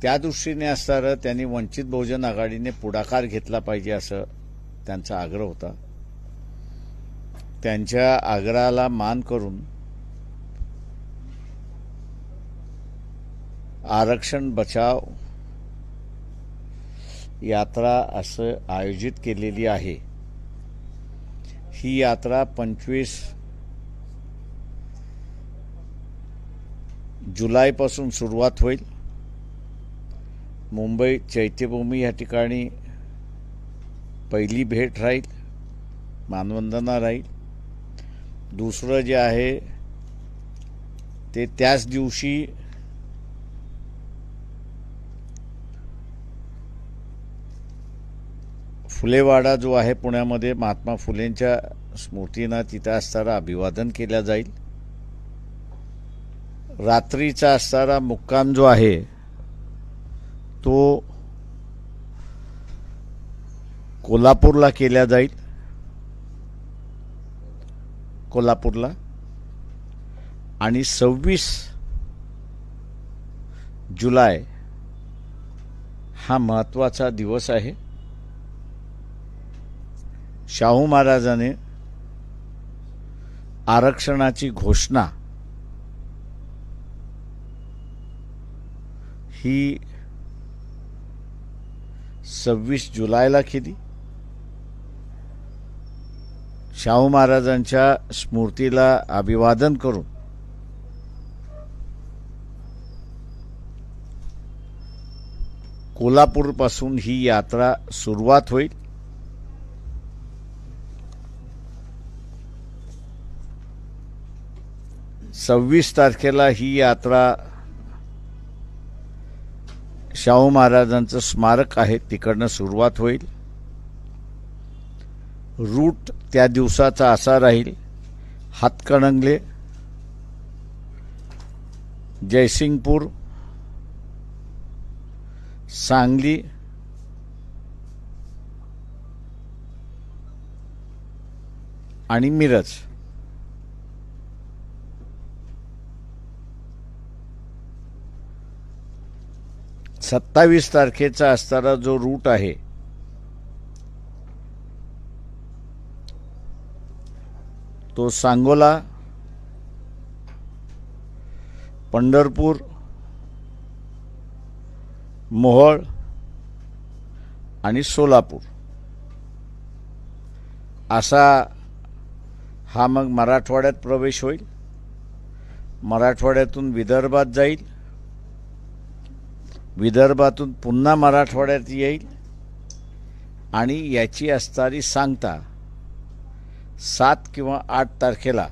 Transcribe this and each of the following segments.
त्या दृष्टीने असणारं त्यांनी वंचित बहुजन आघाडीने पुढाकार घेतला पाहिजे असं त्यांचा आग्रह होता। त्यांच्या आग्रहाला मान करून आरक्षण बचाव यात्रा असं आयोजित केलेली आहे। ही यात्रा 25 जुलैपासून सुरुवात होईल। मुंबई चैत्यभूमी या ठिकाणी पहिली भेट राहील, मानवंदना राहील। दुसरं जे आहे ते त्याच दिवशी फुलेवाडा जो आहे पुण्यामध्ये महात्मा फुलेंच्या स्मृतींना तिथे असणारा अभिवादन केला जाईल। रात्रीचा असणारा मुक्काम जो आहे तो कोल्हापूरला केला जाईल। कोल्हापूरला आणि 26 जुलै हा महत्त्वाचा दिवस आहे। शाहू महाराजांनी आरक्षणाची घोषणा ही 26 जुलैला केली। शाहू महाराजांच्या स्मृतीला अभिवादन करून कोल्हापूरपासून ही यात्रा सुरुवात होईल। सव्वीस तारखेला ही यात्रा शाहू महाराजांचं स्मारक आहे तिकडनं सुरुवात होईल। रूट त्या दिवसाचा असा राहील, हातकणंगले, जयसिंगपूर, सांगली, आणि मिरज। 27 तारखेचा असणारा जो रूट आहे तो सांगोला, पंढरपूर, मोहोळ आणि सोलापूर असा हा मग मराठवाड्यात प्रवेश होईल। मराठवाड्यातून विदर्भात जाईल, विदर्भातून पुन्हा मराठवाड्यात येईल आणि याची असणारी सांगता 7 किंवा 8 तारखेला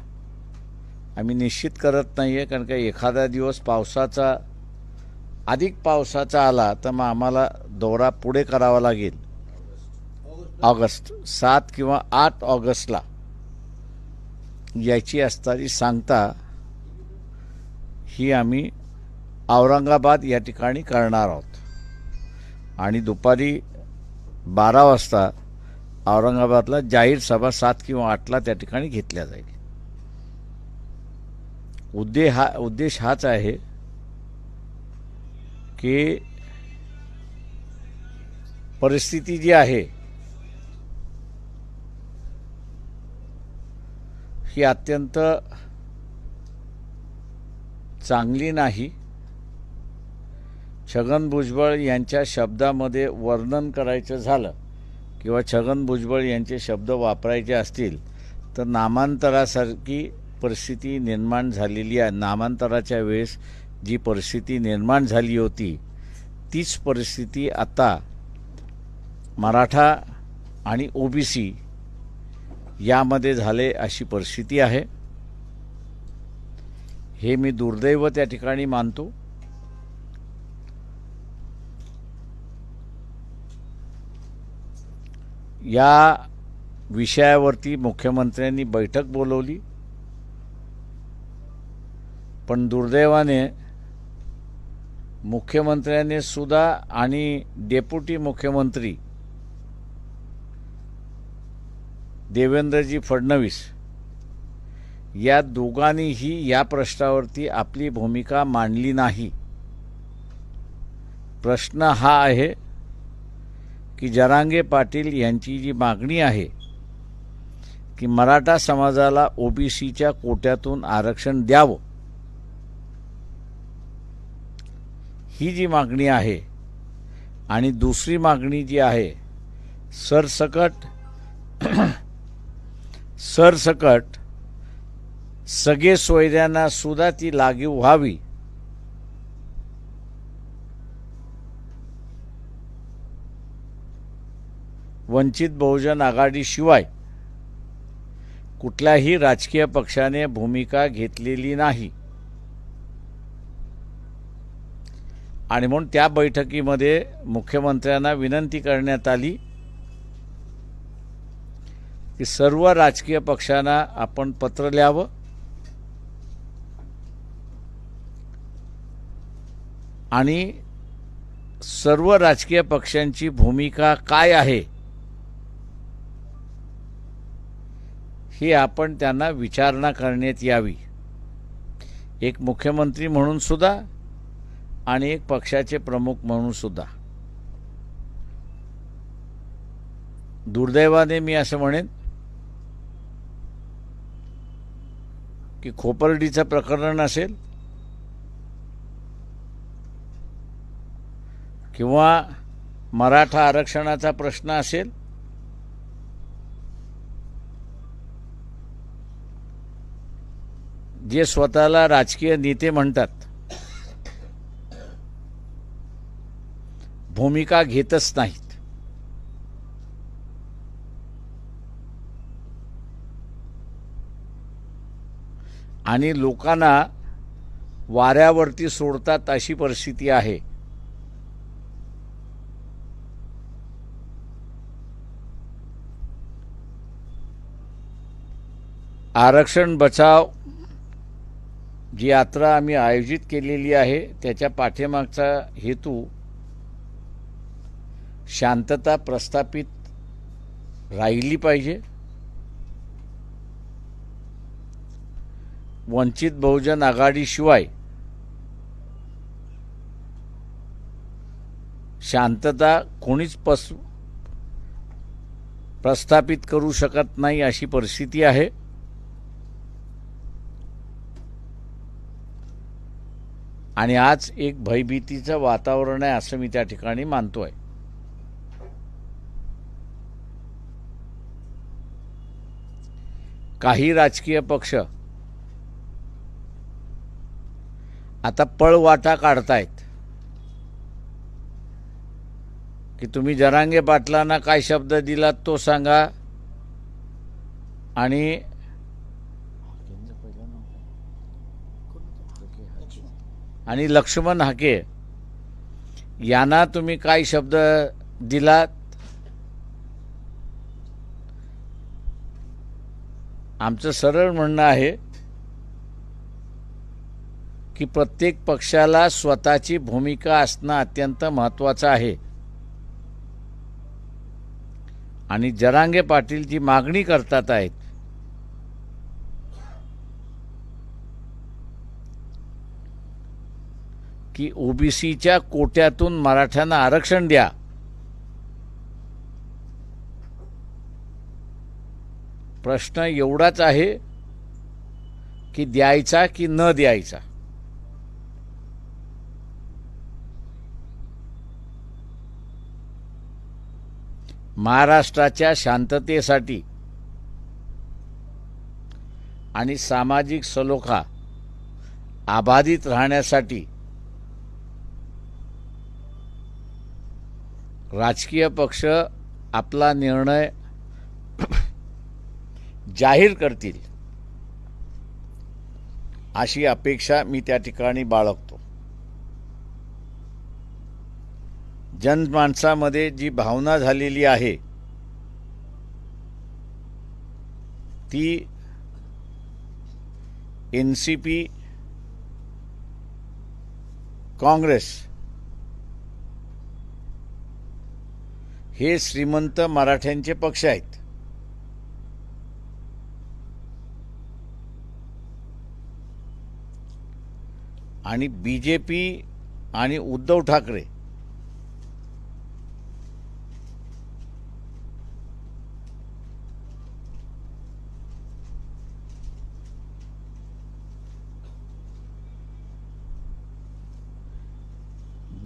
आम्ही निश्चित करत नाहीये, कारण का एखादा दिवस पावसाचा अधिक पावसाचा आला तर मग आम्हाला दौरा पुढे करावा लागेल। ऑगस्ट 7 किंवा 8 ऑगस्टला याची असणारी सांगता ही आम्ही औरंगाबाद या ठिकाणी करणार आहोत आणि दुपारी 12 वाजता औरंगाबादला जाहीर सभा 7 किंवा 8ला त्या ठिकाणी घेतल्या जाईल। उद्देश हाच आहे की परिस्थिती जी आहे ही अत्यंत चांगली नाही। छगन भुजबळ यांच्या शब्दामध्ये वर्णन करायचं झालं किंवा छगन भुजबळ यांचे शब्द वापरायचे असतील तर नामांतरासारखी परिस्थिती निर्माण झालेली आहे। नामांतराच्या वेळेस जी परिस्थिती निर्माण झाली होती तीच परिस्थिती आता मराठा आणि ओबीसी यामध्ये झाले अशी परिस्थिती आहे। हे मी दुर्दैव त्या ठिकाणी मानतो। या विषयावरती मुख्यमंत्र्यांनी बैठक बोलवली, पण दुर्दैवाने मुख्यमंत्र्यांनी सुद्धा आणि डेप्युटी मुख्यमंत्री देवेंद्रजी फडणवीस या दोघांनीही या प्रश्नावरती आपली भूमिका मांडली नाही। प्रश्न हा आहे की जरांगे पाटील यांची जी मागणी आहे की मराठा समाजाला ओबीसीच्या कोट्यातून आरक्षण द्यावं, ही जी मागणी आहे, आणि दुसरी मागणी जी आहे सरसकट सगळे सोयऱ्यांना सुद्धा ती लागू व्हावी, वंचित बहुजन आघाडीशिवाय कुठल्याही राजकीय पक्षाने भूमिका घेतलेली नाही. आणि म्हणून त्या बैठकीमध्ये मुख्यमंत्र्यांना विनंती करण्यात आली की सर्व राजकीय पक्षांना आपण पत्र लिहावं आणि सर्व राजकीय पक्षांची भूमिका काय आहे ही आपण त्यांना विचारणा करण्यात यावी, एक मुख्यमंत्री म्हणून सुद्धा आणि एक पक्षाचे प्रमुख म्हणून सुद्धा. दुर्दैवाने मी असं म्हणेन की खोपर्डीचं प्रकरण असेल किंवा मराठा आरक्षणाचा प्रश्न असेल, जे स्वतःला राजकीय नेते म्हणतात भूमिका घेतच नाहीत. आणि लोकांना वाऱ्यावरती सोडतात अशी परिस्थिती आहे. आरक्षण बचाव जी यात्रा आम्ही आयोजित केलेली आहे त्याच्या पाठीमागचा हेतू शांतता प्रस्थापित राहिली पाहिजे, वंचित बहुजन आघाडीशिवाय शांतता कोणीच प्रस्थापित करू शकत नाही अशी परिस्थिती आहे. आणि आज एक भयभीतीचं वातावरण आहे असं मी त्या ठिकाणी मानतोय. काही राजकीय पक्ष आता पळवाटा काढतायत की तुम्ही जरांगे पाटलांना काय शब्द दिलात तो सांगा, आणि लक्ष्मण हाके यांना तुम्ही काय शब्द दिलात. आमचं सरळ म्हणणं आहे की प्रत्येक पक्षाला स्वतःची भूमिका असणं अत्यंत महत्त्वाचं आहे. आणि जरांगे पाटील जी मागणी करतात आहेत की ओबीसीच्या कोट्यातून मराठ्यांना आरक्षण द्या, प्रश्न एवढाच आहे की द्यायचा की न द्यायचा. महाराष्ट्राच्या शांततेसाठी आणि सामाजिक सलोखा अबाधित राहण्यासाठी राजकीय पक्ष आपला निर्णय जाहीर करतील अशी अपेक्षा मी त्या ठिकाणी बाळगतो. जनमानसामध्ये जी भावना झालेली आहे ती एनसीपी, काँग्रेस हे श्रीमंत मराठ्यांचे पक्ष आहेत. आणि बीजेपी आणि उद्धव ठाकरे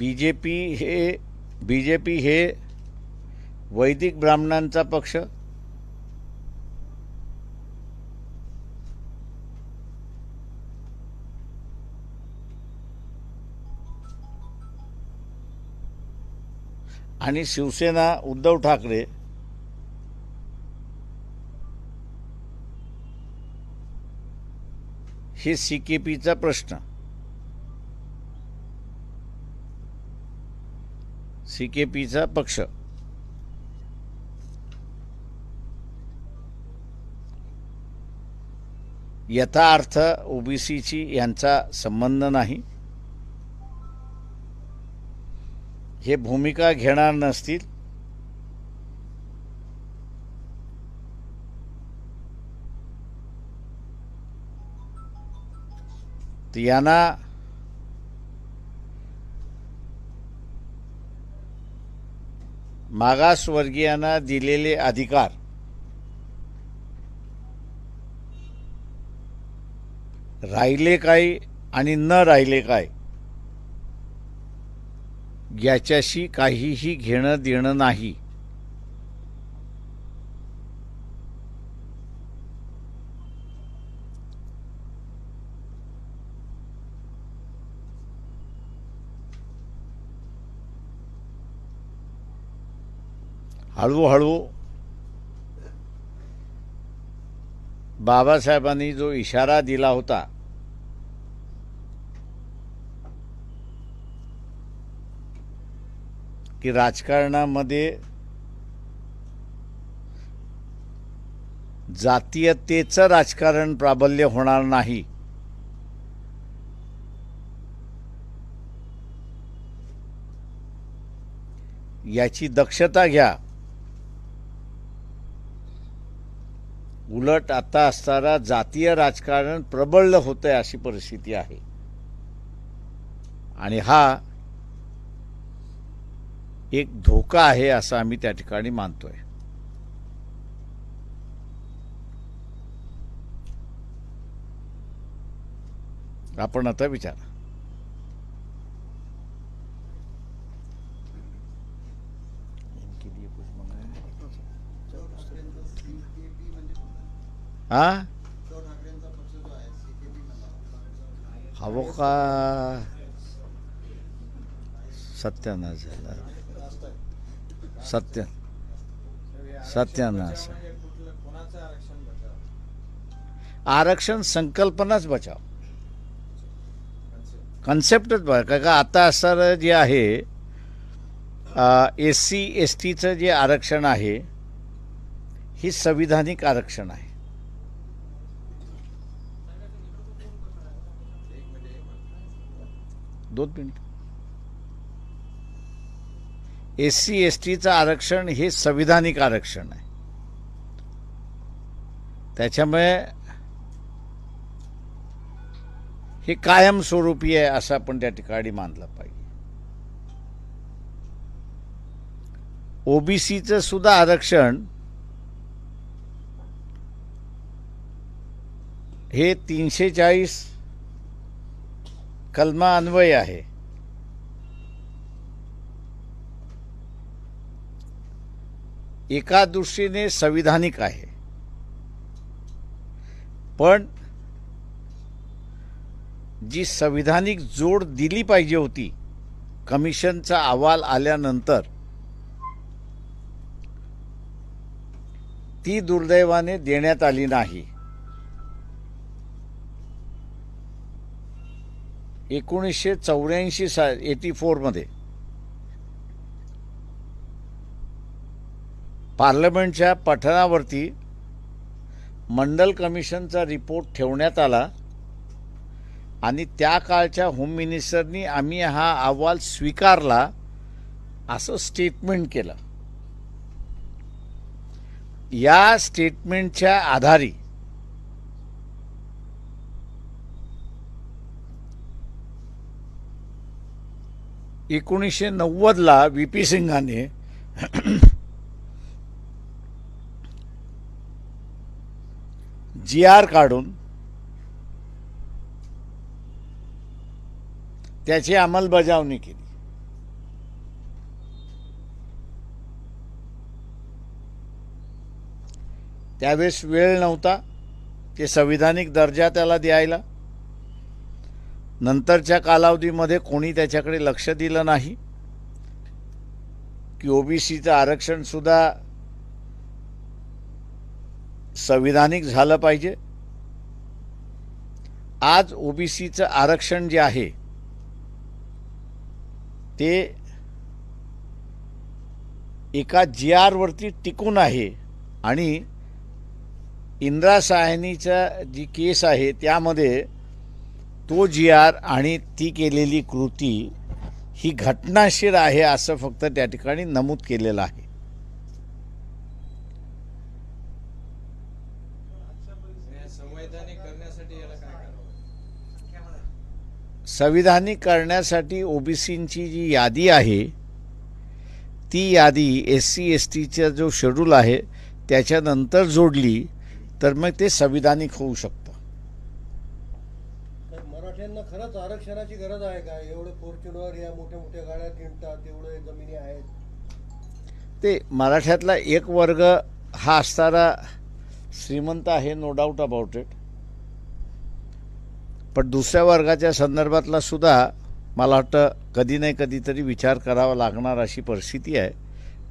बीजेपी हे वैदिक ब्राह्मणांचा पक्ष, आणि शिवसेना उद्धव ठाकरे हे सीकेपीचा प्रश्न, सीकेपीचा पक्ष. याचा अर्थ ओबीसीची यांचा संबंध नाही, हे भूमिका घेणार नसतील. तर यांना मागासवर्गीयांना दिलेले अधिकार राहिले काय आणि न राहिले काय याच्याशी काहीही घेणं देणं नाही. हळूहळू बाबासाहेबांनी जो इशारा दिला होता की राजकारणामध्ये जातीयतेचं राजकारण प्राबल्य होणार नाही, याची दक्षता घ्या. उलट आता असताना जातीय राजकारण प्रबळ होतंय अशी परिस्थिती आहे, आणि हा एक धोका आहे असं आम्ही त्या ठिकाणी मानतोय. आपण आता विचारा. हा हवं का? सत्यानाश झाला, सत्यानाश. आरक्षण संकल्पनाच बचाव, कन्सेप्टच बघा. का आता असं जे आहे SC STचं जे आरक्षण आहे हे संविधानिक आरक्षण आहे. दोन मिनिट. SC STचं आरक्षण हे संविधानिक आरक्षण आहे, त्याच्यामुळे हे कायमस्वरूपी आहे असं आपण त्या ठिकाणी मानलं पाहिजे. ओबीसीचं सुद्धा आरक्षण हे 340 कलमा अन्वय आहे. एका दृष्टीने संविधानिक आहे, पण जी संविधानिक जोड दिली पाहिजे होती कमिशनचा अहवाल आल्यानंतर ती दुर्दैवाने देण्यात आली नाही. 1984 मध्ये पार्लमेंटच्या पठणावरती मंडल कमिशनचा रिपोर्ट ठेवण्यात आला आणि त्या काळच्या होम मिनिस्टरनी आम्ही हा अहवाल स्वीकारला असं स्टेटमेंट केलं. या स्टेटमेंटच्या आधारे ला VP सिंगाने GR काढून त्याची अंमलबजावणी केली. त्यावेळेस वेळ नव्हता ते संविधानिक दर्जा त्याला द्यायला. नंतरच्या कालावधीमध्ये कोणी त्याच्याकडे लक्ष दिलं नाही की ओबीसीचं आरक्षणसुद्धा संविधानिक झालं पाहिजे. आज ओबीसीचं आरक्षण जे आहे ते एका GR वरती टिकून आहे आणि इंदिरा साहनीचा जी केस आहे त्यामध्ये तो GR आणि ती केलेली कृती ही घटनाशीर आहे असं फक्त त्या ठिकाणी नमूद केलेलं आहे. संविधानिक करण्यासाठी ओबीसींची जी यादी आहे ती यादी SC STचा जो शेड्यूल आहे त्याच्यानंतर जोडली तर मग ते संविधानिक होऊ शकतं. मराठ्यांना खरंच आरक्षणाची गरज आहे का? एवढे फॉर्च्युनर या मोठ्या मोठ्या गाड्या किंडतात, एवढे जमिनी आहेत. ते मराठ्यातला एक वर्ग हा असणारा श्रीमंत आहे, नो डाऊट अबाउट इट. पण दुसऱ्या वर्गाच्या संदर्भातला सुद्धा मला वाटतं कधी नाही कधीतरी विचार करावा लागणार अशी परिस्थिती आहे.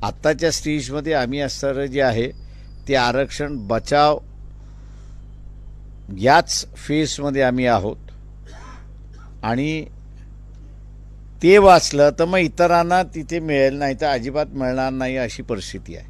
आत्ताच्या स्टेजमध्ये आम्ही असणारं जे आहे ते आरक्षण बचाव याच फेजमध्ये आम्ही आहोत आणि ते वाचलं तर मग इतरांना तिथे मिळेल, नाही तर अजिबात मिळणार नाही अशी परिस्थिती आहे.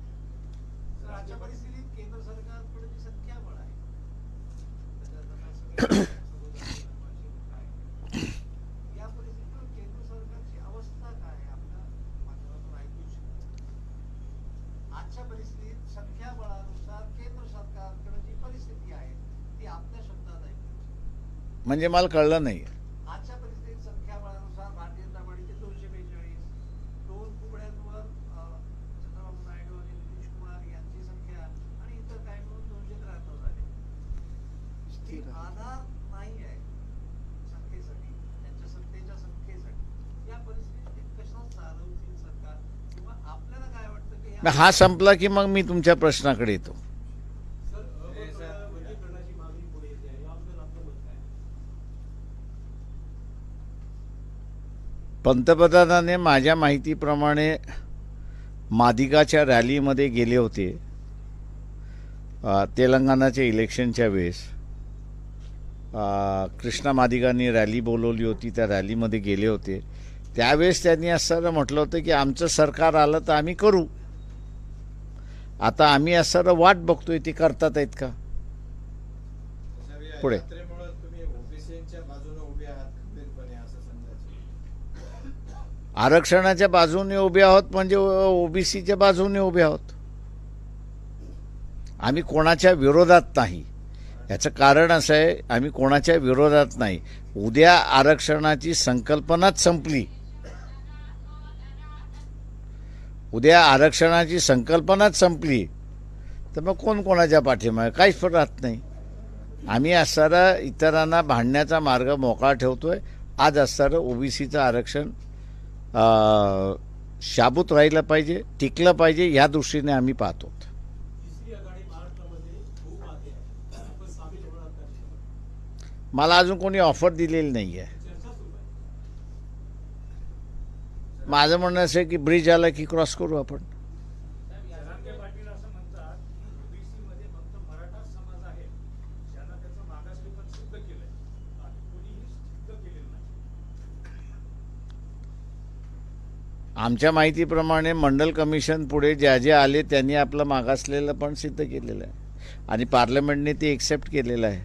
म्हणजे मला कळलं नाही. आजच्या परिस्थितीत संख्याबळानुसार भारतीय जनता पार्टीचे 242, 2 कुबड्यांवर चंद्रबाबू नायडू आणि नितीश कुमार यांची संख्या आणि इतर काही मिळून 273 झाले. आधार नाही आहे संख्येसाठी, त्यांच्या सत्तेच्या संख्येसाठी. या परिस्थितीत कशा चालवतील सरकार किंवा आपल्याला काय वाटतं की हा संपला की मग मी तुमच्या प्रश्नाकडे येतो. पंतप्रधानाने माझ्या माहितीप्रमाणे मादिगाच्या रॅलीमध्ये गेले होते तेलंगणाच्या इलेक्शनच्या वेळेस. कृष्णा मादिगांनी रॅली बोलवली होती, त्या रॅलीमध्ये गेले होते. त्यावेळेस त्यांनी असं म्हटलं होतं की आमचं सरकार आलं तर आम्ही करू. आता आम्ही असं वाट बघतोय ते करतात आहेत का. पुढे आरक्षणाच्या बाजूने उभे आहोत म्हणजे ओबीसीच्या बाजूने उभे आहोत. आम्ही कोणाच्या विरोधात नाही. याचं कारण असं आहे आम्ही कोणाच्या विरोधात नाही. उद्या आरक्षणाची संकल्पनाच संपली, उद्या आरक्षणाची संकल्पनाच संपली तर मग कोण कोणाच्या पाठीमागे काहीच फरक राहत नाही. आम्ही असणारा इतरांना भांडण्याचा मार्ग मोकळा ठेवतोय. आज असणारं ओबीसीचं आरक्षण शाबूत राहिलं पाहिजे, टिकलं पाहिजे, या दृष्टीने आम्ही पाहतो. मला अजून कोणी ऑफर दिलेली नाही आहे. माझं म्हणणं असं आहे की ब्रिज आला की क्रॉस करू आपण. आमच्या माहितीप्रमाणे मंडल कमिशन पुढे ज्या जे आले त्यांनी आपलं मागासलेलं पण सिद्ध केलेलं आहे आणि पार्लमेंटने ते एक्सेप्ट केलेलं आहे.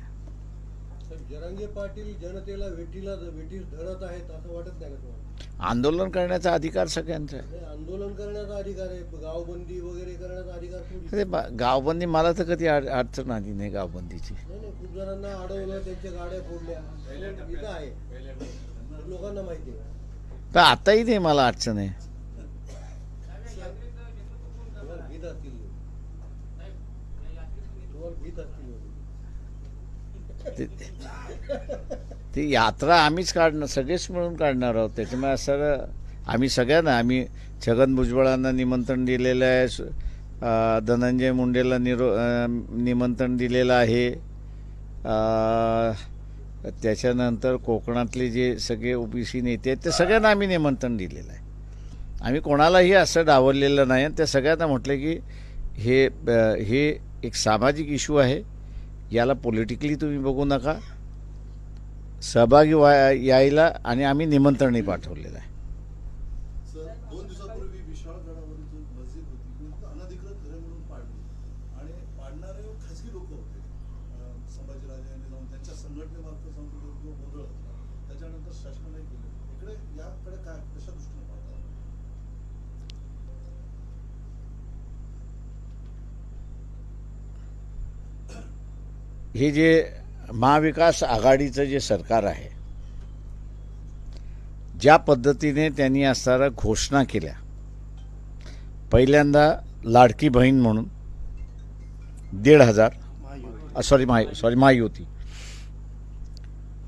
जरांगे पाटील जनतेला वेठीस धरत आहेत असं वाटत नाही का तुम्हाला? आंदोलन करण्याचा अधिकार सगळ्यांचा आहे. आंदोलन करण्याचा अधिकार आहे, गावबंदी वगैरे करण्याचा अधिकार थोडी. गावबंदी मला तर कधी अडचण आली नाही गावबंदीची. नाही, खूप जणांना अडवलं, त्यांच्या गाड्या फोडल्या, इथं आहे, लोकांना माहिती आहे. तर आताही नाही मला अडचण आहे. ती यात्रा आम्हीच काढणार, सगळेच मिळून काढणार आहोत. त्याच्यामुळे असं आम्ही सगळ्यांना, आम्ही छगन भुजबळांना निमंत्रण दिलेलं आहे, धनंजय मुंडेला निमंत्रण दिलेलं आहे. त्याच्यानंतर कोकणातले जे सगळे ओबीसी नेते आहेत ते सगळ्यांना आम्ही निमंत्रण दिलेलं आहे. आम्ही कोणालाही असं डावललेलं नाही. आणि त्या सगळ्यांना म्हटलं की हे एक सामाजिक इश्यू आहे, याला पॉलिटिकली तुम्ही बघू नका, सहभागी यायला, आणि आम्ही निमंत्रणही पाठवलेलं आहे. सर, 2 दिवसापूर्वी विशाळगडावर जो मस्जिद होती ती अनधिकृत घरे म्हणून पाडली आणि पाडणारे खासगी लोक होते. संभाजीराजे यांनी जाऊन त्यांच्या संघटनेमार्फत जाऊन जो गोंधळ होता त्याच्यानंतर शासनाने केलं. इकडे याकडे काय कशा दृष्टीने पाहता? हे जे महाविकास आघाडीचं जे सरकार आहे, ज्या पद्धतीने त्यांनी असणाऱ्या घोषणा केल्या, पहिल्यांदा लाडकी बहीण म्हणून 1,500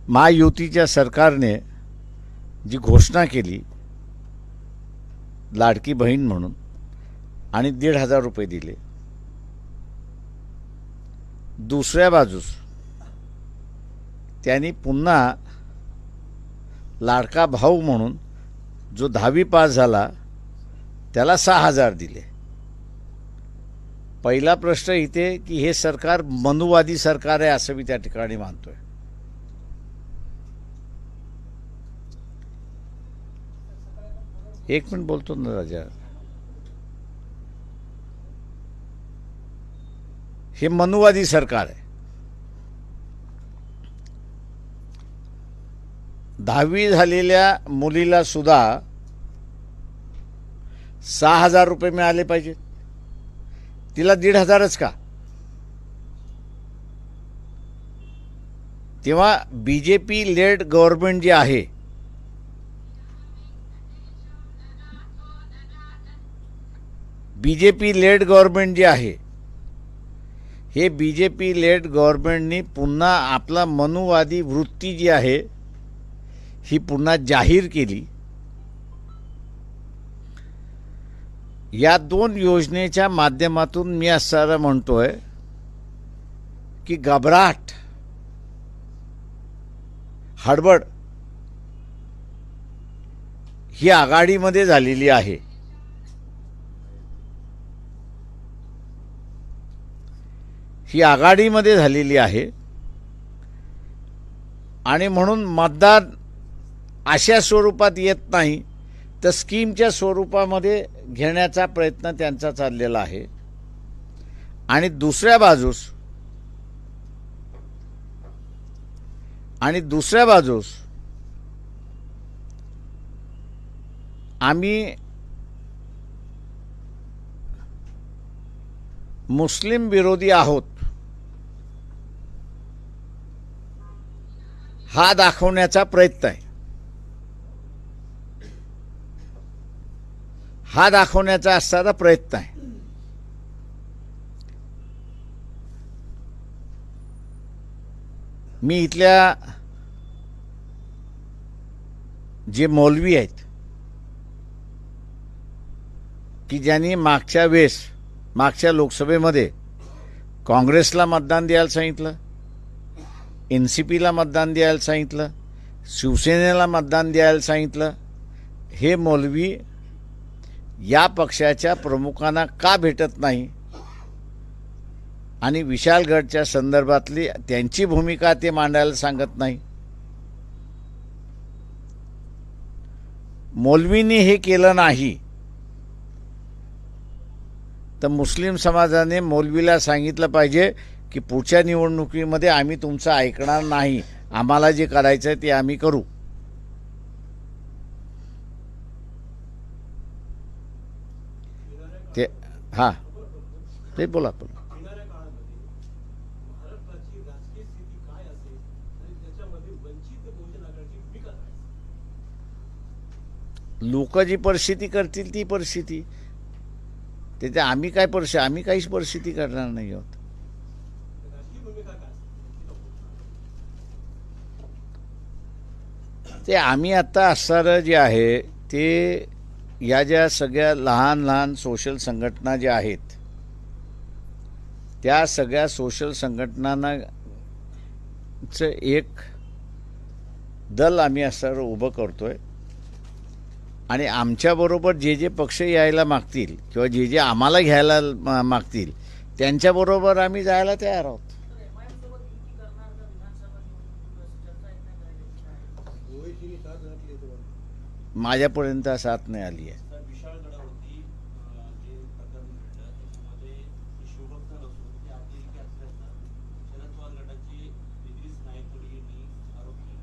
महायुतीच्या सरकारने जी घोषणा केली लाडकी बहीण म्हणून आणि 1,500 रुपये दिले. दुसऱ्या बाजूस त्यांनी पुन्हा लाडका भाऊ म्हणून जो 10वी पास झाला त्याला 6,000 दिले. पहिला प्रश्न इथे की हे सरकार मनुवादी सरकार आहे असं मी त्या ठिकाणी मानतोय. एक मिनिट बोलतो ना राजा. हे मनुवादी सरकार आहे. 10वी झालेल्या मुलीला सुद्धा 6,000 रुपये मिळाले पाहिजेत, तिला 1,500च का? तेव्हा बीजेपी लेड गव्हर्नमेंट जे आहे, बीजेपी लेड गव्हर्नमेंट जे आहे, हे बीजेपी लेड गव्हर्नमेंटनी पुन्हा आपला मनुवादी वृत्ती जी आहे ही पुन्हा जाहीर केली. या 2 योजनेच्या माध्यमातून मी असं म्हणतोय की घबराट, हडबड ही आघाडीमध्ये झालेली आहे. ही आघाडीमध्ये झालेली आहे आणि म्हणून मतदान अशा स्वरूपात येत नाही तर स्कीमच्या स्वरूपामध्ये घेण्याचा प्रयत्न त्यांचा चाललेला आहे. आणि दुसऱ्या बाजूस आम्ही मुस्लिम विरोधी आहोत हा दाखवण्याचा प्रयत्न आहे. हा दाखवण्याचा असणारा प्रयत्न आहे. मी इथल्या जे मौलवी आहेत की ज्यांनी मागच्या लोकसभेमध्ये काँग्रेसला मतदान द्यायला सांगितलं, NCPला मतदान द्यायला सांगितलं, शिवसेनेला मतदान द्यायला सांगितलं, हे मौलवी या पक्षाच्या प्रमुखांना का भेटत नाही आणि विशालगडच्या संदर्भातली त्यांची भूमिका ते मांडायला सांगत नाही. मौलवींनी हे केलं नाही तर मुस्लिम समाजाने मौलवीला सांगितलं पाहिजे की पुढच्या निवडणुकीमध्ये आम्ही तुमचं ऐकणार नाही, आम्हाला जे करायचं ते आम्ही करू. ते हां ते बोला. लोक जी परिस्थिती करतील ती परिस्थिती, त्याच्या आम्ही काहीच परिस्थिती करणार नाही आहोत. ते आम्ही आता असणारं जे आहे ते या ज्या सगळ्या लहान लहान सोशल संघटना ज्या आहेत त्या सगळ्या सोशल संघटनांचं एक दल आम्ही असं उभं करतोय आणि आमच्याबरोबर जे जे पक्ष यायला मागतील किंवा जे जे आम्हाला घ्यायला मागतील त्यांच्याबरोबर आम्ही जायला तयार आहोत. माझ्यापर्यंत साथ नाही आली आहे. विशाळ गडावरती जे प्रकरण घडलं त्याच्यामध्ये शिवभक्त नसून ते अतिरेकी असल्याचं शरद पवार गटाचे इद्रिस नाईकवडी यांनी आरोप केला.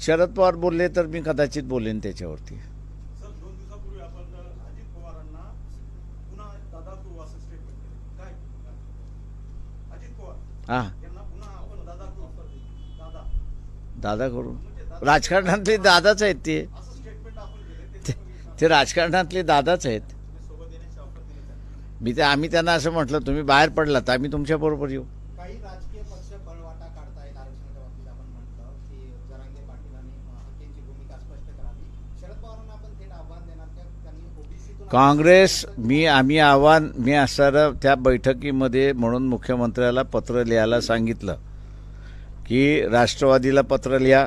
शरद पवार बोलले तर मी कदाचित बोलेन त्याच्यावरती. सर 2 दिवसापूर्वी आपण अजित पवारांना पुन्हा दादा करू असं स्टेटमेंट केलं. काय अजित पवार हां यांना पुन्हा आपण दादा करू दादा दादा करू राजकारणातले दादाच आहेत ते. असं स्टेटमेंट आपण केलं ते राजकारणातले दादाच आहेत. सोबत येण्याची ऑफर दिली. आम्ही त्यांना असं म्हटलं तुम्ही बाहेर पडलात आम्ही तुमच्याबरोबर येऊ. काही राजकीय पक्ष पळवाटा काढतायत आरक्षणाच्या बाबतीत. आपण म्हटलं की जरांगे पाटील आणि हक्केंची भूमिका स्पष्ट करावी. शरद पवारांना आपण थेट आव्हान देणार की त्यांनी ओबीसीतून काँग्रेस मी असं त्या बैठकीमध्ये म्हणून मुख्यमंत्र्याला पत्र लिहायला सांगितलं की राष्ट्रवादीला पत्र लिहा,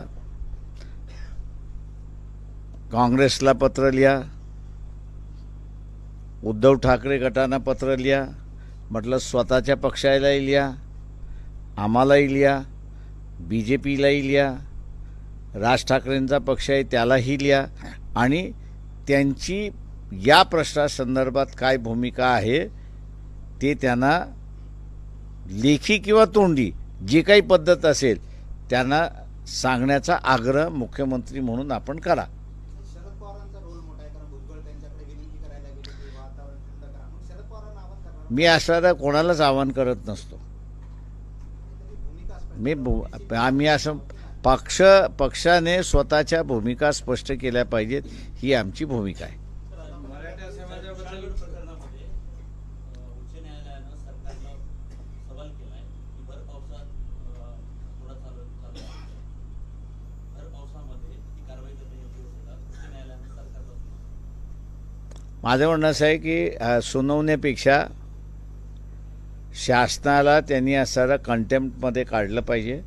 काँग्रेसला पत्र लिहा, उद्धव ठाकरे गटांना पत्र लिहा, म्हटलं स्वतःच्या पक्षालाही लिहा, आम्हालाही लिहा, BJPलाही लिहा, राज ठाकरेंचा पक्ष आहे त्यालाही लिहा आणि त्यांची या प्रश्नासंदर्भात काय भूमिका आहे ते त्यांना लेखी किंवा तोंडी जी काही पद्धत असेल त्यांना सांगण्याचा आग्रह मुख्यमंत्री म्हणून आपण करा. शरद पवारांचा रोल मोठा आहे, कारण भुजबळ त्यांच्याकडे विनंती करायला गेले की वातावरण थंड करा. मग शरद पवारांना आवाहन करणार मी असं कोणालाच आवाहन करत नसतो. भूमिका स्पष्ट आम्ही असं पक्षाने स्वतःच्या भूमिका स्पष्ट केल्या पाहिजेत ही आमची भूमिका आहे. मराठा समाजाबद्दल प्रकरणामध्ये उच्च न्यायालयानं सरकारला सवाल केलाय की भर पावसात थोडा चालू आहे. भर पावसामध्ये ही कारवाई करणे योग्य असेल का? उच्च न्यायालयानं सरकारला माझं म्हणणं असं आहे की सुनावण्यापेक्षा शासनाला त्यांनी असं कंटेम्प्टमध्ये काढलं पाहिजे.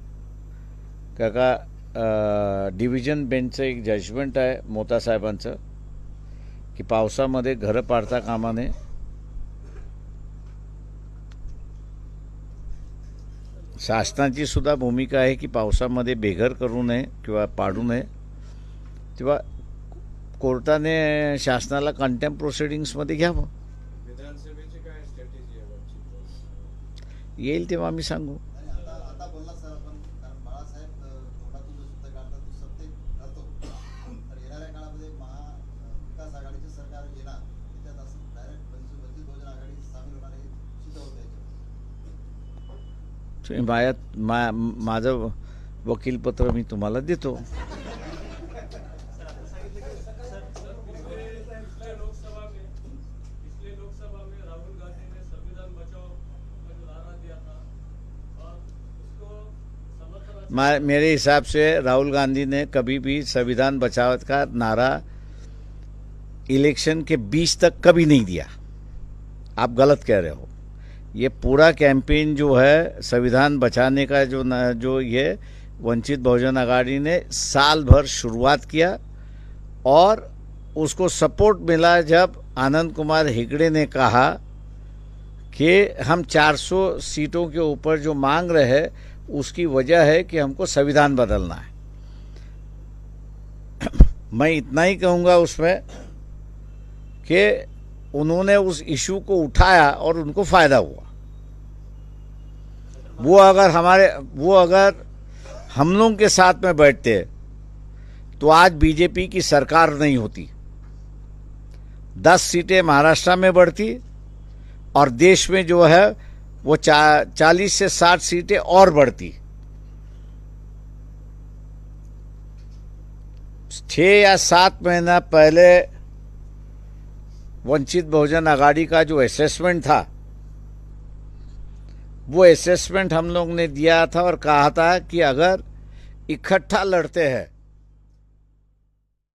का डिव्हिजन बेंचचं एक जजमेंट आहे मोता साहेबांचं की पावसामध्ये घरं पाडता कामा नये. शासनाची सुद्धा भूमिका आहे की पावसामध्ये बेघर करू नये किंवा पाडू नये. तेव्हा कोर्टाने शासनाला कंटेम्प्ट प्रोसिडिंग्समध्ये घ्यावं. विधानसभेची काय स्ट्रॅटेजी आहे? येईल तेव्हा आम्ही सांगू. आता बोलला सर आपण, कारण बाळासाहेब तोंडातून जो शब्द काढतात तो सत्य ठरतो. तर येणाऱ्या काळामध्ये महाविकास आघाडीचे सरकार येणार त्याच्यात असं डायरेक्ट वंचित बहुजन आघाडी सामील होणार हे सिद्ध होतं याच्यावर. माझं वकीलपत्र मी तुम्हाला देतो. पिछले लोकसभा में राहुल गांधी ने संविधान बचाओ का जो नारा दिया था और उसको समर्थन मेरे हिसाब से राहुल गांधी ने कभी भी संविधान बचाओ का नारा इलेक्शन के बीच तक कभी नहीं दिया. आप गलत कह रहे हो. ये पूरा कैंपेन जो है संविधान बचाने का जो ये वंचित बहुजन आघाड़ी ने साल भर शुरुआत किया और उसको सपोर्ट मिला जब आनंद कुमार हेगड़े ने कहा कि हम 400 सीटों के ऊपर जो मांग रहे हैं उसकी वजह है कि हमको संविधान बदलना है. मैं इतना ही कहूँगा उसमें कि उन्होंने उस इशू को उठाया और उनको फायदा हुआ. वो अगर हम लोगों के साथ में बैठते तो आज बीजेपी की सरकार नहीं होती. 10 सीटें महाराष्ट्र में बढ़ती और देश में जो है वो 40 से 60 सीटें और बढ़ती. 6 या 7 महीना पहले वंचित बहुजन आघाड़ी का जो असेसमेंट था वो असेसमेंट हम लोग ने दिया था और कहा था कि अगर इकट्ठा लड़ते हैं